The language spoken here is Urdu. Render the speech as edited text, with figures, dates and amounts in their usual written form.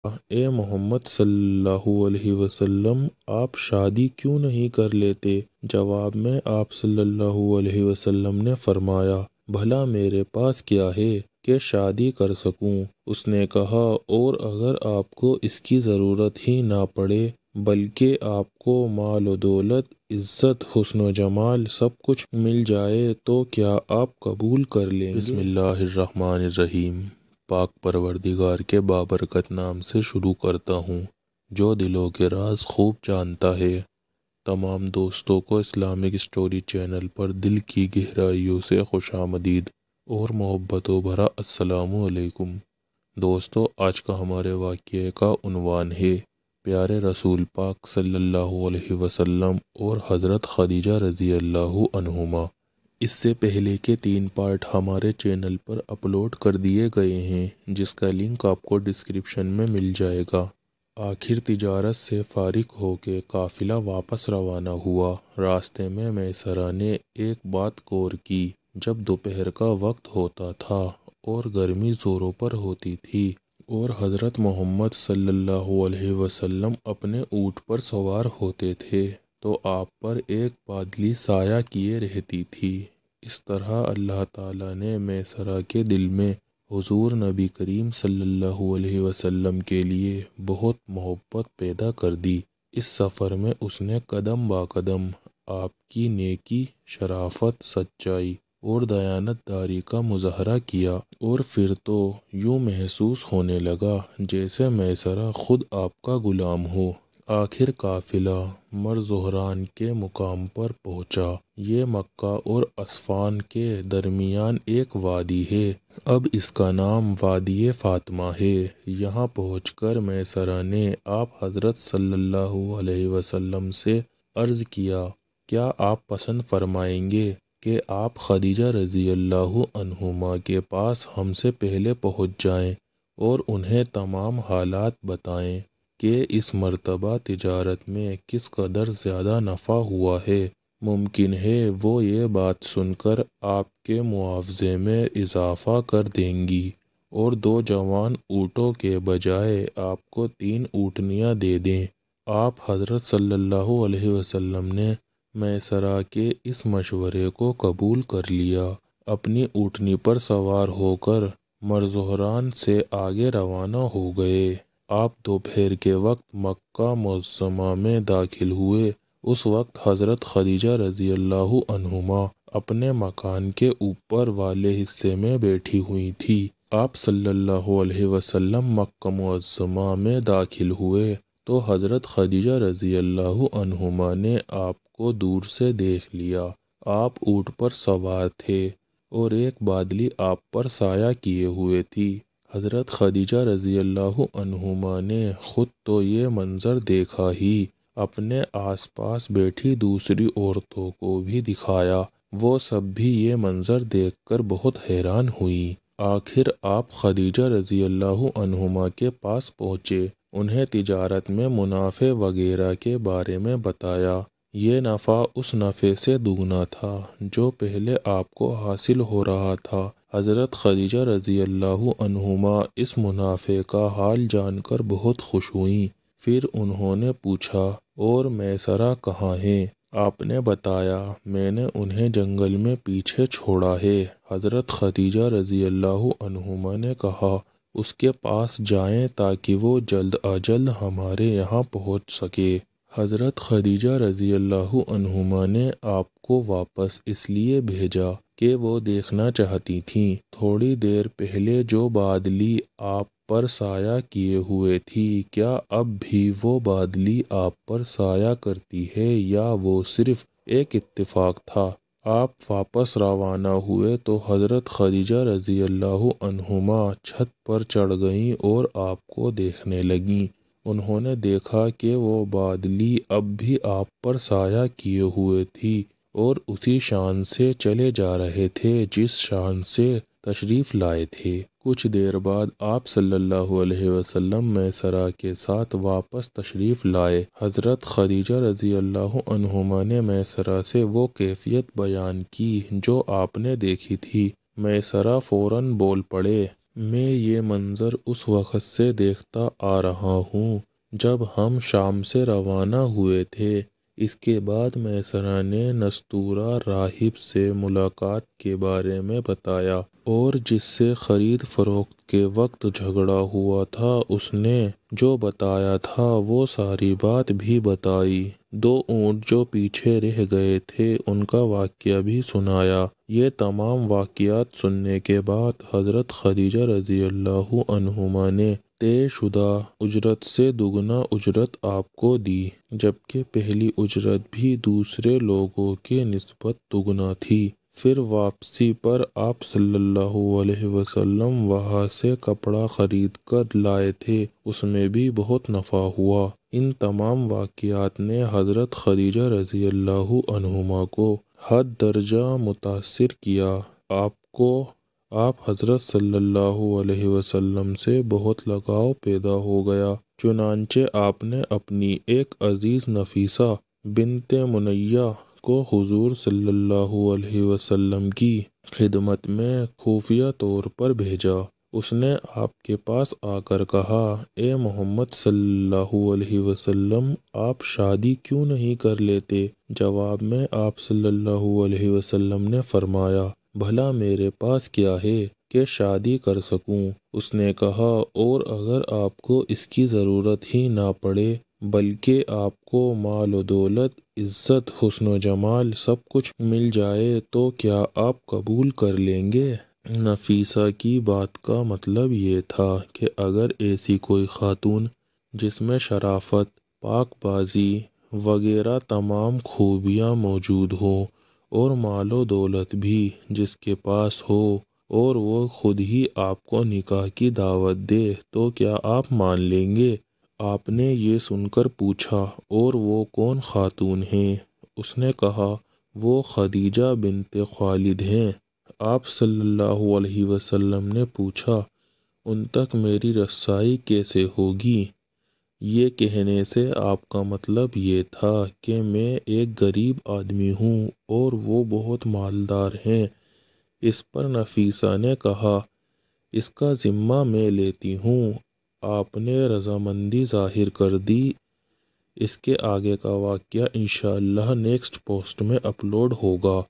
اے محمد صلی اللہ علیہ وسلم، آپ شادی کیوں نہیں کر لیتے؟ جواب میں آپ صلی اللہ علیہ وسلم نے فرمایا، بھلا میرے پاس کیا ہے کہ شادی کر سکوں؟ اس نے کہا، اور اگر آپ کو اس کی ضرورت ہی نہ پڑے بلکہ آپ کو مال و دولت، عزت، حسن و جمال سب کچھ مل جائے تو کیا آپ قبول کر لیں گے؟ بسم اللہ الرحمن الرحیم۔ پاک پروردگار کے بابرکت نام سے شروع کرتا ہوں جو دلوں کے راز خوب جانتا ہے۔ تمام دوستوں کو اسلامک اسٹوری چینل پر دل کی گہرائیوں سے خوش آمدید اور محبتوں بھرا السلام علیکم۔ دوستو، آج کا ہمارے واقعے کا عنوان ہے پیارے رسول پاک صلی اللہ علیہ وسلم اور حضرت خدیجہ رضی اللہ عنہما۔ اس سے پہلے کے 3 پارٹ ہمارے چینل پر اپلوڈ کر دیے گئے ہیں، جس کا لنک آپ کو ڈسکرپشن میں مل جائے گا۔ آخر تجارت سے فارغ ہو کے قافلہ واپس روانہ ہوا۔ راستے میں میسرہ نے ایک بات غور کی۔ جب دوپہر کا وقت ہوتا تھا اور گرمی زوروں پر ہوتی تھی اور حضرت محمد صلی اللہ علیہ وسلم اپنے اونٹ پر سوار ہوتے تھے تو آپ پر ایک بادلی سایہ کیے رہتی تھی۔ اس طرح اللہ تعالیٰ نے میسرہ کے دل میں حضور نبی کریم صلی اللہ علیہ وسلم کے لیے بہت محبت پیدا کر دی۔ اس سفر میں اس نے قدم با قدم آپ کی نیکی، شرافت، سچائی اور دیانت داری کا مظاہرہ کیا، اور پھر تو یوں محسوس ہونے لگا جیسے میسرہ خود آپ کا غلام ہو۔ آخر قافلہ مرزہران کے مقام پر پہنچا۔ یہ مکہ اور عسفان کے درمیان ایک وادی ہے، اب اس کا نام وادی فاطمہ ہے۔ یہاں پہنچ کر میسرہ نے آپ حضرت صلی اللہ علیہ وسلم سے عرض کیا، کیا آپ پسند فرمائیں گے کہ آپ خدیجہ رضی اللہ عنہما کے پاس ہم سے پہلے پہنچ جائیں اور انہیں تمام حالات بتائیں کہ اس مرتبہ تجارت میں کس قدر زیادہ نفع ہوا ہے؟ ممکن ہے وہ یہ بات سن کر آپ کے معاوضے میں اضافہ کر دیں گی اور 2 جوان اونٹوں کے بجائے آپ کو 3 اونٹنیاں دے دیں۔ آپ حضرت صلی اللہ علیہ وسلم نے میسرہ کے اس مشورے کو قبول کر لیا۔ اپنی اونٹنی پر سوار ہو کر مرزہران سے آگے روانہ ہو گئے۔ آپ دوپہر کے وقت مکہ معظمہ میں داخل ہوئے۔ اس وقت حضرت خدیجہ رضی اللہ عنہما اپنے مکان کے اوپر والے حصے میں بیٹھی ہوئی تھی۔ آپ صلی اللہ علیہ وسلم مکہ معظمہ میں داخل ہوئے تو حضرت خدیجہ رضی اللہ عنہما نے آپ کو دور سے دیکھ لیا۔ آپ اونٹ پر سوار تھے اور ایک بادلی آپ پر سایہ کیے ہوئے تھی۔ حضرت خدیجہ رضی اللہ عنہما نے خود تو یہ منظر دیکھا ہی، اپنے آس پاس بیٹھی دوسری عورتوں کو بھی دکھایا۔ وہ سب بھی یہ منظر دیکھ کر بہت حیران ہوئیں۔ آخر آپ خدیجہ رضی اللہ عنہما کے پاس پہنچے، انہیں تجارت میں منافع وغیرہ کے بارے میں بتایا۔ یہ نفع اس نفع سے دگنا تھا جو پہلے آپ کو حاصل ہو رہا تھا۔ حضرت خدیجہ رضی اللہ عنہما اس منافع کا حال جان کر بہت خوش ہوئیں۔ پھر انہوں نے پوچھا، اور میسرہ کہاں ہیں؟ آپ نے بتایا، میں نے انہیں جنگل میں پیچھے چھوڑا ہے۔ حضرت خدیجہ رضی اللہ عنہما نے کہا، اس کے پاس جائیں تاکہ وہ جلد از جلد ہمارے یہاں پہنچ سکے۔ حضرت خدیجہ رضی اللہ عنہما نے آپ کو واپس اس لیے بھیجا کہ وہ دیکھنا چاہتی تھیں تھوڑی دیر پہلے جو بادلی آپ پر سایہ کیے ہوئے تھی، کیا اب بھی وہ بادلی آپ پر سایہ کرتی ہے یا وہ صرف ایک اتفاق تھا؟ آپ واپس روانہ ہوئے تو حضرت خدیجہ رضی اللہ عنہما چھت پر چڑھ گئیں اور آپ کو دیکھنے لگیں۔ انہوں نے دیکھا کہ وہ بادلی اب بھی آپ پر سایہ کیے ہوئے تھی اور اسی شان سے چلے جا رہے تھے جس شان سے تشریف لائے تھے۔ کچھ دیر بعد آپ صلی اللہ علیہ وسلم میسرہ کے ساتھ واپس تشریف لائے۔ حضرت خدیجہ رضی اللہ عنہما نے میسرہ سے وہ کیفیت بیان کی جو آپ نے دیکھی تھی۔ میسرہ فوراً بول پڑے، میں یہ منظر اس وقت سے دیکھتا آ رہا ہوں جب ہم شام سے روانہ ہوئے تھے۔ اس کے بعد میسرہ نے نستورہ راہب سے ملاقات کے بارے میں بتایا، اور جس سے خرید فروخت کے وقت جھگڑا ہوا تھا اس نے جو بتایا تھا وہ ساری بات بھی بتائی۔ 2 اونٹ جو پیچھے رہ گئے تھے ان کا واقعہ بھی سنایا۔ یہ تمام واقعات سننے کے بعد حضرت خدیجہ رضی اللہ عنہما نے طے شدہ اجرت سے دوگنا اجرت آپ کو دی، جبکہ پہلی اجرت بھی دوسرے لوگوں کی نسبت دوگنا تھی۔ پھر واپسی پر آپ صلی اللہ علیہ وسلم وہاں سے کپڑا خرید کر لائے تھے، اس میں بھی بہت نفع ہوا۔ ان تمام واقعات نے حضرت خدیجہ رضی اللہ عنہما کو حد درجہ متاثر کیا۔ آپ حضرت صلی اللہ علیہ وسلم سے بہت لگاؤ پیدا ہو گیا، چنانچہ آپ نے اپنی ایک عزیز نفیسہ بنت منیہ کو حضور صلی اللہ علیہ وسلم کی خدمت میں خفیہ طور پر بھیجا۔ اس نے آپ کے پاس آ کر کہا، اے محمد صلی اللہ علیہ وسلم، آپ شادی کیوں نہیں کر لیتے؟ جواب میں آپ صلی اللہ علیہ وسلم نے فرمایا، بھلا میرے پاس کیا ہے کہ شادی کر سکوں؟ اس نے کہا، اور اگر آپ کو اس کی ضرورت ہی نہ پڑے بلکہ آپ کو مال و دولت، عزت، حسن و جمال سب کچھ مل جائے تو کیا آپ قبول کر لیں گے؟ نفیسہ کی بات کا مطلب یہ تھا کہ اگر ایسی کوئی خاتون جس میں شرافت، پاک بازی وغیرہ تمام خوبیاں موجود ہوں اور مال و دولت بھی جس کے پاس ہو، اور وہ خود ہی آپ کو نکاح کی دعوت دے تو کیا آپ مان لیں گے؟ آپ نے یہ سن کر پوچھا، اور وہ کون خاتون ہیں؟ اس نے کہا، وہ خدیجہ بنت خوالد ہیں۔ آپ صلی اللہ علیہ وسلم نے پوچھا، ان تک میری رسائی کیسے ہوگی؟ یہ کہنے سے آپ کا مطلب یہ تھا کہ میں ایک غریب آدمی ہوں اور وہ بہت مالدار ہیں۔ اس پر نفیسہ نے کہا، اس کا ذمہ میں لیتی ہوں۔ آپ نے رضامندی ظاہر کر دی۔ اس کے آگے کا واقعہ انشاءاللہ نیکسٹ پوسٹ میں اپلوڈ ہوگا۔